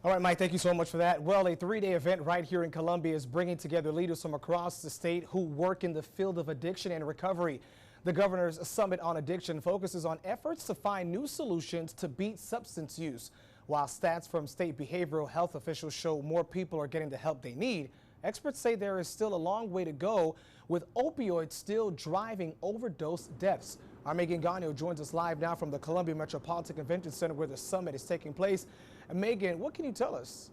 All right, Mike, thank you so much for that. Well, a three-day event right here in Columbia is bringing together leaders from across the state who work in the field of addiction and recovery. The Governor's Summit on Addiction focuses on efforts to find new solutions to beat substance use. While stats from state behavioral health officials show more people are getting the help they need, experts say there is still a long way to go, with opioids still driving overdose deaths. Our Megan Gagno joins us live now from the Columbia Metropolitan Convention Center where the summit is taking place. And Megan, what can you tell us?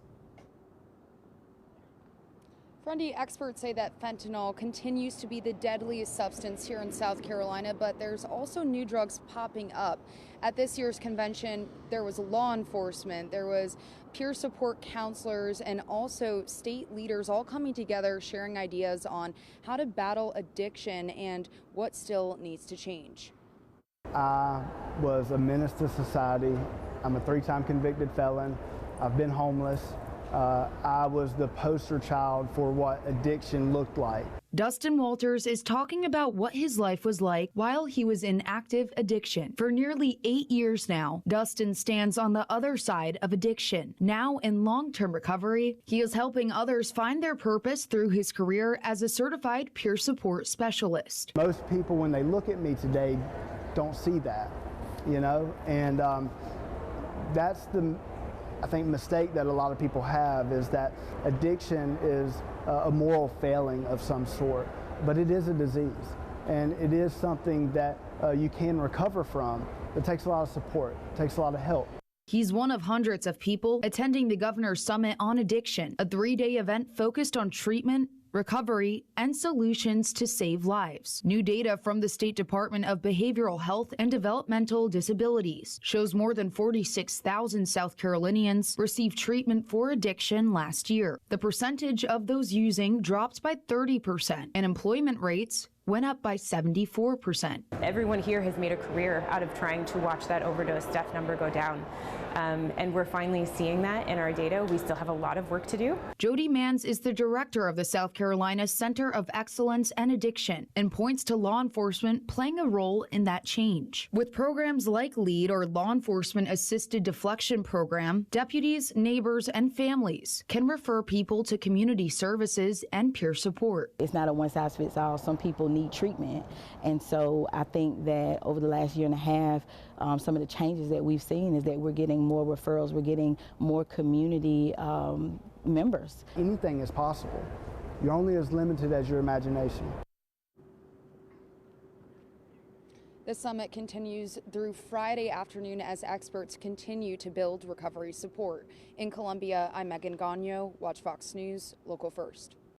Friendly, experts say that fentanyl continues to be the deadliest substance here in South Carolina, but there's also new drugs popping up. At this year's convention, there was law enforcement, there was peer support counselors, and also state leaders all coming together, sharing ideas on how to battle addiction and what still needs to change. I was a menace to society. I'm a three-time convicted felon. I've been homeless. I was the poster child for what addiction looked like. Dustin Walters is talking about what his life was like while he was in active addiction. For nearly 8 years now, Dustin stands on the other side of addiction. Now in long-term recovery, he is helping others find their purpose through his career as a certified peer support specialist. Most people, when they look at me today, don't see that, you know, and that's the, I think, mistake that a lot of people have, is that addiction is a moral failing of some sort, but it is a disease, and it is something that you can recover from. It takes a lot of support, it takes a lot of help. He's one of hundreds of people attending the Governor's Summit on Addiction, a three-day event focused on treatment, recovery, and solutions to save lives. New data from the State Department of Behavioral Health and Developmental Disabilities shows more than 46,000 South Carolinians received treatment for addiction last year. The percentage of those using dropped by 30%, and employment rates went up by 74%. Everyone here has made a career out of trying to watch that overdose death number go down. And we're finally seeing that in our data. We still have a lot of work to do. Jody Manns is the director of the South Carolina Center of Excellence and Addiction and points to law enforcement playing a role in that change. With programs like LEAD, or Law Enforcement Assisted Deflection Program, deputies, neighbors, and families can refer people to community services and peer support. It's not a one-size-fits-all. Some people need treatment, and so I think that over the last year and a half, some of the changes that we've seen is that we're getting more referrals, we're getting more community members. Anything is possible. You're only as limited as your imagination. The summit continues through Friday afternoon as experts continue to build recovery support. In Columbia, I'm Megan Gagno, Watch Fox News, Local First.